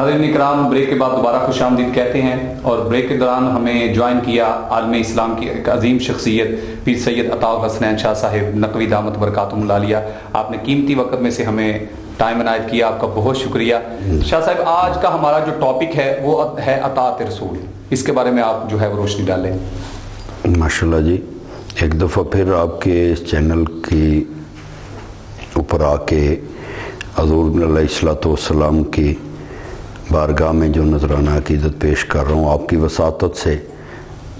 ناظرین اکرام، بریک کے بعد دوبارہ خوش آمدید کہتے ہیں، اور بریک کے دوران ہمیں جوائن کیا عالم اسلام کی ایک عظیم شخصیت پیر سید عطا الحسنین شاہ صاحب نقوی دامت برکاتہم العالیہ۔ آپ نے قیمتی وقت میں سے ہمیں ٹائم عنایت کیا، آپ کا بہت شکریہ۔ شاہ صاحب، آج کا ہمارا جو ٹاپک ہے وہ ہے اطاعت رسول، اس کے بارے میں آپ جو ہے وہ روشنی ڈالیں۔ ماشاءاللہ جی، ایک دفعہ پھر آپ کے اس چینل کی اوپر آ کے حضور علیہ الصلوۃ والسلام کی بارگاہ میں جو نذرانہ عقیدت پیش کر رہا ہوں، آپ کی وساطت سے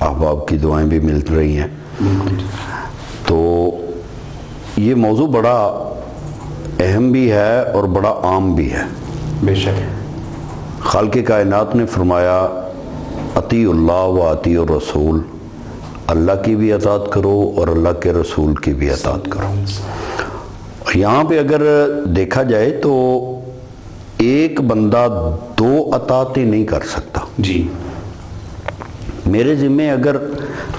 احباب کی دعائیں بھی مل رہی ہیں۔ تو یہ موضوع بڑا اہم بھی ہے اور عام عام بھی ہے۔ بے شک خالق کائنات نے فرمایا اطیع اللہ و اطیع الرسول، اللہ کی بھی اطاعت کرو اور اللہ کے رسول کی بھی اطاعت کرو۔ یہاں پہ اگر دیکھا جائے تو ایک بندہ دو اطاعتیں نہیں کر سکتا۔ جی، میرے ذمہ اگر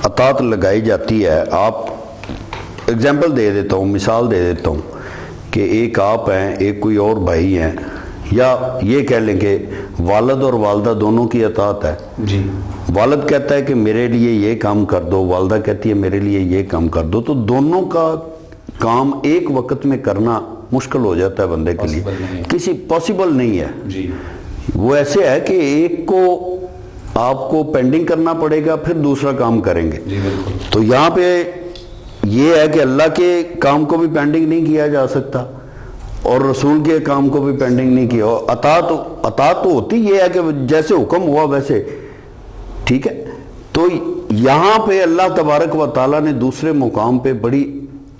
اطاعت لگائی جاتی ہے، آپ اگزامپل دے دیتا ہوں، مثال دے دیتا ہوں کہ ایک آپ ہیں، ایک کوئی اور بھائی ہیں، یا یہ کہہ لیں کہ والد اور والدہ دونوں کی اطاعت ہے۔ جی، والد کہتا ہے کہ میرے لیے یہ کام کر دو، والدہ کہتی ہے میرے لیے یہ کام کر دو، تو دونوں کا کام ایک وقت میں کرنا مشکل ہو جاتا ہے بندے کے لیے، کسی پاسبل نہیں ہے۔ جی، وہ ایسے ہے کہ ایک کو آپ کو پینڈنگ کرنا پڑے گا، پھر دوسرا کام کریں گے۔ جی بالکل۔ تو یہاں پہ یہ ہے کہ اللہ کے کام کو بھی پینڈنگ نہیں کیا جا سکتا اور رسول کے کام کو بھی پینڈنگ نہیں کیا۔ اطاعت تو ہوتی یہ ہے کہ جیسے حکم ہوا ویسے، ٹھیک ہے۔ تو یہاں پہ اللہ تبارک و تعالیٰ نے دوسرے مقام پہ بڑی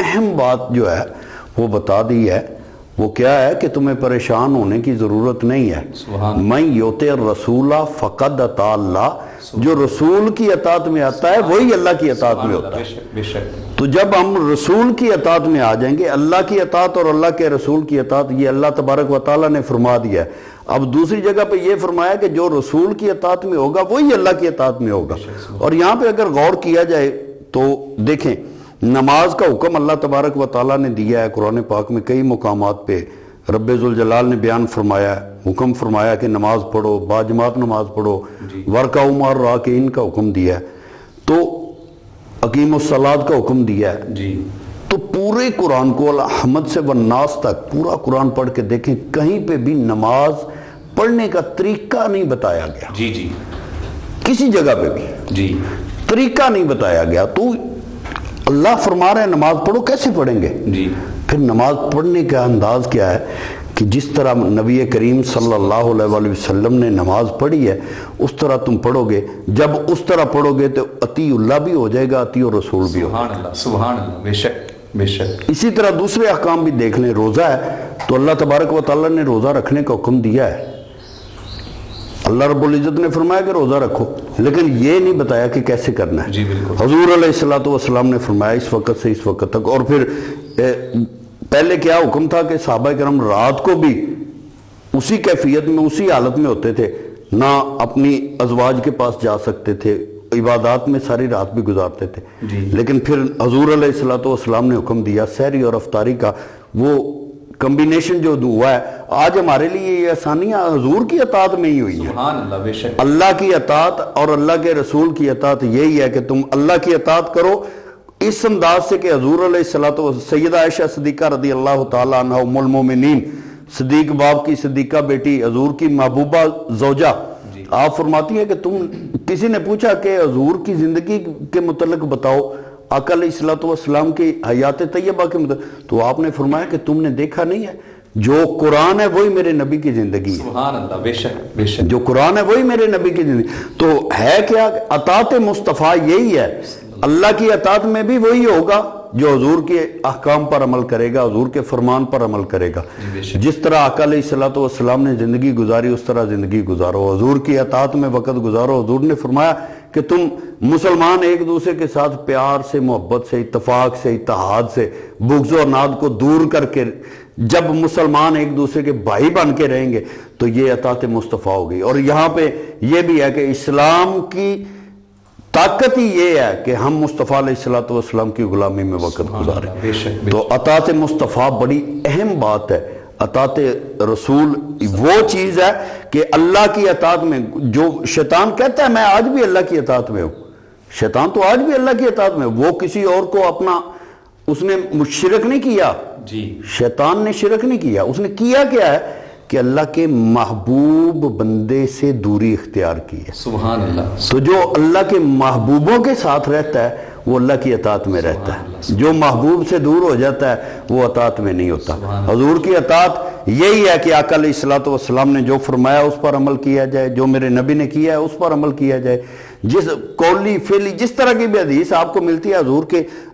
اہم بات جو ہے وہ بتا دی ہے۔ وہ کیا ہے کہ تمہیں پریشان ہونے کی ضرورت نہیں ہے۔ من یطع الرسول فقد اطاع اللہ، جو رسول کی اطاعت میں آتا ہے وہی اللہ کی اطاعت میں ہوتا ہے۔ تو جب ہم رسول کی اطاعت میں آ جائیں گے، اللہ کی اطاعت اور اللہ کے رسول کی اطاعت یہ اللہ تبارک و تعالیٰ نے فرما دیا ہے۔ اب دوسری جگہ پہ یہ فرمایا کہ جو رسول کی اطاعت میں ہوگا وہی اللہ کی اطاعت میں ہوگا۔ اور یہاں پہ اگر غور کیا جائے تو دیکھیں، نماز کا حکم اللہ تبارک و تعالیٰ نے دیا ہے قرآن پاک میں کئی مقامات پہ۔ رب ذوالجلال نے بیان فرمایا، حکم فرمایا کہ نماز پڑھو، باجماعت نماز پڑھو، ورکعوا مع الراکعین کا حکم دیا ہے، تو اقیموا الصلاۃ کا حکم دیا ہے۔ جی، تو پورے قرآن کو الحمد سے والناس تک پورا قرآن پڑھ کے دیکھیں، کہیں پہ بھی نماز پڑھنے کا طریقہ نہیں بتایا گیا۔ جی، جی، کسی جگہ پہ بھی جی، طریقہ نہیں بتایا گیا۔ تو اللہ فرما رہے ہیں نماز پڑھو، کیسے پڑھیں گے؟ جی، پھر نماز پڑھنے کا انداز کیا ہے کہ جس طرح نبی کریم صلی اللہ علیہ وآلہ وسلم نے نماز پڑھی ہے اس طرح تم پڑھو گے۔ جب اس طرح پڑھو گے تو اطیع اللہ بھی ہو جائے گا، اطیع الرسول بھی ہو جائے گا۔ سبحان اللہ، سبحان اللہ، بے شک، بے شک۔ اسی طرح دوسرے احکام بھی دیکھ لیں، روزہ ہے تو اللہ تبارک و تعالیٰ نے روزہ رکھنے کا حکم دیا ہے۔ اللہ رب العزت نے فرمایا کہ روزہ رکھو، لیکن یہ نہیں بتایا کہ کیسے کرنا ہے۔ جی بالکل۔ حضور علیہ الصلوۃ والسلام نے فرمایا اس وقت سے اس وقت تک، اور پھر پہلے کیا حکم تھا کہ صحابہ کرام رات کو بھی اسی کیفیت میں اسی حالت میں ہوتے تھے، نہ اپنی ازواج کے پاس جا سکتے تھے، عبادات میں ساری رات بھی گزارتے تھے۔ لیکن پھر حضور علیہ الصلوۃ والسلام نے حکم دیا سحری اور افطاری کا، وہ کمبینیشن جو ہوا ہے آج ہمارے لیے یہ آسانیاں حضور کی اطاعت میں ہی ہوئی ہیں۔ سبحان اللہ، بے شک۔ اللہ کی اطاعت اور اللہ کے رسول کی اطاعت یہی ہے کہ تم اللہ کی اطاعت کرو اس انداز سے کہ حضور علیہ الصلوۃ والسلام، سیدہ عائشہ صدیقہ رضی اللہ تعالیٰ عنہ ام المومنین، صدیق باپ کی صدیقہ بیٹی، حضور کی محبوبہ زوجہ، آپ فرماتی ہیں کہ تم، کسی نے پوچھا کہ حضور کی زندگی کے متعلق بتاؤ، آقا علیہ الصلوۃ والسلام کی حیات طیبہ کے متعلق، تو آپ نے فرمایا کہ تم نے دیکھا نہیں ہے، جو قرآن ہے وہی میرے نبی کی زندگی ہے۔ سبحان اللہ، بے شک، بے شک۔ جو قرآن ہے وہی میرے نبی کی زندگی۔ تو ہے کیا؟ اطاعت مصطفیٰ یہی ہے، اللہ کی اطاعت میں بھی وہی ہوگا جو حضور کے احکام پر عمل کرے گا، حضور کے فرمان پر عمل کرے گا۔ جس طرح آقا علیہ الصلوۃ والسلام نے زندگی گزاری اس طرح زندگی گزارو، حضور کی اطاعت میں وقت گزارو۔ حضور نے فرمایا کہ تم مسلمان ایک دوسرے کے ساتھ پیار سے، محبت سے، اتفاق سے، اتحاد سے، بغض و عناد کو دور کر کے جب مسلمان ایک دوسرے کے بھائی بن کے رہیں گے تو یہ اطاعت مصطفیٰ ہوگی۔ اور یہاں پہ یہ بھی ہے کہ اسلام کی طاقت ہی یہ ہے کہ ہم مصطفیٰ علیہ الصلوۃ والسلام کی غلامی میں وقت گزاریں۔ تو اطاعت مصطفیٰ بڑی اہم بات ہے۔ اطاعت رسول وہ چیز ہے کہ اللہ کی اطاعت میں جو شیطان کہتا ہے میں آج بھی اللہ کی اطاعت میں ہوں، شیطان تو آج بھی اللہ کی اطاعت میں، وہ کسی اور کو اپنا اس نے شرک نہیں کیا، جی شیطان نے شرک نہیں کیا، اس نے کیا کیا ہے کہ اللہ کے محبوب بندے سے دوری اختیار کی ہے۔ سبحان اللہ۔ تو جو اللہ کے محبوبوں کے ساتھ رہتا ہے وہ اللہ کی اطاعت میں رہتا ہے، جو محبوب سے دور ہو جاتا ہے وہ اطاعت میں نہیں ہوتا۔ حضور کی اطاعت یہی ہے کہ آقا علیہ الصلوۃ والسلام نے جو فرمایا اس پر عمل کیا جائے، جو میرے نبی نے کیا ہے اس پر عمل کیا جائے، جس قولی فعلی جس طرح کی بھی حدیث آپ کو ملتی ہے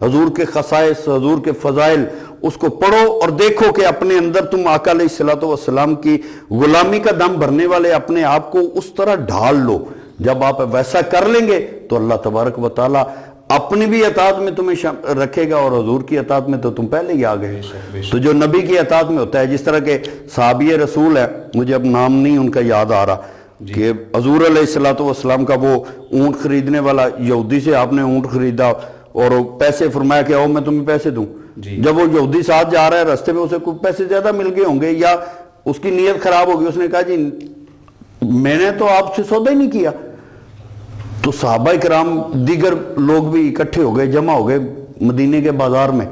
حضور کے خصائص، حضور کے فضائل، اس کو پڑھو اور دیکھو کہ اپنے اندر تم آقا علیہ الصلوۃ والسلام کی غلامی کا دم بھرنے والے اپنے آپ کو اس طرح ڈھال لو۔ جب آپ ویسا کر لیں گے تو اللہ تبارک و تعالی اپنی بھی اطاعت میں تمہیں رکھے گا، اور حضور کی اطاعت میں تو تم پہلے ہی آ گئے۔ تو جو نبی کی اطاعت میں ہوتا ہے، جس طرح کے صحابی رسول ہے، مجھے اب نام نہیں ان کا یاد آ رہا، کہ حضور علیہ الصلوۃ والسلام کا وہ اونٹ خریدنے والا یہودی سے آپ نے اونٹ خریدا اور پیسے فرمایا کہ آؤ میں تمہیں پیسے دوں، جب وہ یہودی ساتھ جا رہا ہے راستے میں اسے کوئی پیسے زیادہ مل گئے ہوں گے یا اس کی نیت خراب ہوگی، اس نے کہا جی میں نے تو آپ سے سودا ہی نہیں کیا۔ تو صحابہ کرام دیگر لوگ بھی اکٹھے ہو گئے، جمع ہو گئے مدینے کے بازار میں،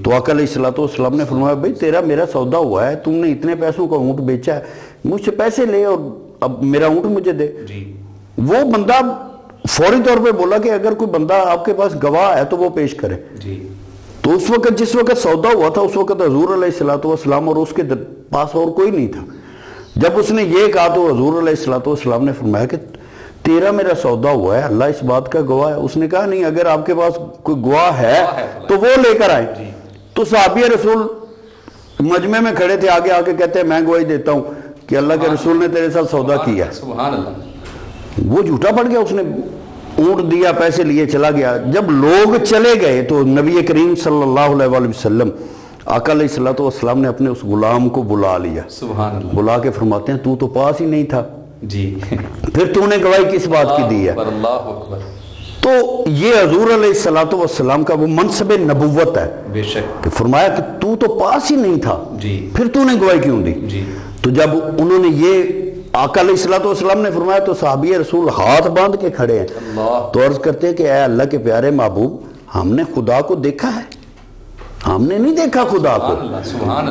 تو آقا علیہ الصلوۃ والسلام نے فرمایا بھائی تیرا میرا سودا ہوا ہے، تم نے اتنے پیسوں کا اونٹ بیچا ہے، مجھ سے پیسے لے اور اب میرا اونٹ مجھے دے۔ وہ بندہ فوری طور پہ بولا کہ اگر کوئی بندہ آپ کے پاس گواہ ہے تو وہ پیش کرے۔ تو اس وقت جس وقت سودا ہوا تھا اس وقت حضور علیہ الصلوۃ والسلام اور اس کے پاس اور کوئی نہیں تھا۔ جب اس نے یہ کہا تو حضور علیہ الصلوۃ والسلام نے فرمایا کہ تیرا میرا سودا ہوا ہے، اللہ اس بات کا گواہ ہے۔ اس نے کہا نہیں، اگر آپ کے پاس کوئی گواہ ہے تو وہ لے کر آئے۔ تو صحابی رسول مجمع میں کھڑے تھے، آگے آگے کہتے ہیں میں گواہی دیتا ہوں کہ اللہ کے رسول نے تیرے ساتھ سودا کیا۔ سبحان اللہ۔ وہ جھوٹا پڑ گیا، اس نے اونٹ دیا، پیسے لیے چلا گیا۔ جب لوگ چلے گئے تو نبی کریم صلی اللہ علیہ وآلہ وسلم آقا علیہ الصلوۃ والسلام نے اپنے اس غلام کو بلا لیا، سبحان اللہ، بلا کے فرماتے ہیں تو پاس ہی نہیں تھا، جی پھر تو نے گواہی کس بات کی دی ہے؟ اللہ اکبر۔ تو یہ حضور علیہ الصلوۃ والسلام کا وہ منصب نبوت ہے، بے شک، کہ فرمایا کہ تو پاس ہی نہیں تھا، جی پھر تو نے گواہی کیوں دی؟ جی۔ تو جب انہوں نے یہ آقا علیہ الصلوۃ والسلام نے فرمایا تو صحابی رسول ہاتھ باندھ کے کھڑے ہیں، تو عرض کرتے ہیں کہ اے اللہ کے پیارے محبوب، ہم نے خدا کو دیکھا ہے؟ ہم نے نہیں دیکھا خدا کو،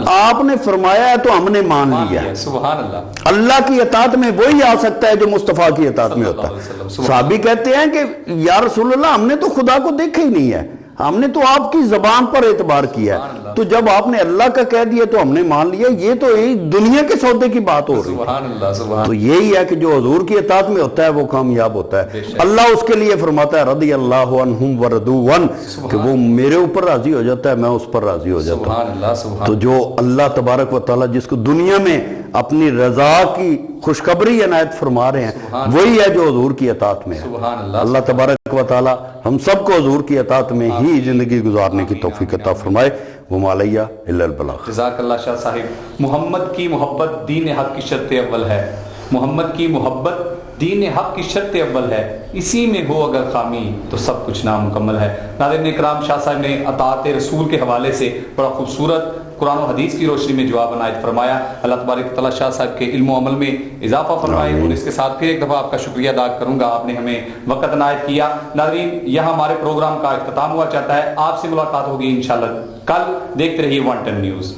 آپ نے فرمایا ہے تو ہم نے مان لیا ہے۔ سبحان اللہ۔ اللہ کی اطاعت میں وہی آ سکتا ہے جو مصطفیٰ کی اطاعت میں ہوتا ہے۔ صحابی کہتے ہیں کہ یا رسول اللہ ہم نے تو خدا کو دیکھا ہی نہیں ہے، ہم نے تو آپ کی زبان پر اعتبار کیا ہے، تو جب آپ نے اللہ کا کہہ دیا تو ہم نے مان لیا۔ یہ تو دنیا کے سودے کی بات ہو رہی ہے۔ تو یہی ہے کہ جو حضور کی اطاعت میں ہوتا ہے وہ کامیاب ہوتا ہے۔ اللہ اس کے لیے فرماتا ہے رضی اللہ عنہم ورضوا عنہ، کہ وہ میرے اوپر راضی ہو جاتا ہے، میں اس پر راضی ہو جاتا ہوں۔ تو جو اللہ تبارک و تعالیٰ جس کو دنیا میں اپنی رضا کی خوشخبری عنایت فرما رہے ہیں وہی ہے جو حضور کی اطاعت میں ہے۔ اللہ تبارک و تعالیٰ ہم سب کو حضور کی اطاعت میں ہی زندگی گزارنے کی توفیق عطا فرمائے۔ وما علیہ الا البلاغ۔ جزاک اللہ شاہ صاحب۔ محمد کی محبت دین حق کی شرط اول ہے، محمد کی محبت دین حق کی شرط اول ہے، اسی میں ہو اگر خامی تو سب کچھ نامکمل ہے۔ ناظرین اکرام، شاہ صاحب نے اطاعت رسول کے حوالے سے بڑا خوبصورت قرآن و حدیث کی روشنی میں جواب عنایت فرمایا۔ اللہ تبارک تعالیٰ شاہ صاحب کے علم و عمل میں اضافہ فرمائے، اور اس کے ساتھ پھر ایک دفعہ آپ کا شکریہ ادا کروں گا، آپ نے ہمیں وقت عنایت کیا۔ ناظرین، یہاں ہمارے پروگرام کا اختتام ہوا چاہتا ہے، آپ سے ملاقات ہوگی انشاءاللہ کل۔ دیکھتے رہیے 110 نیوز۔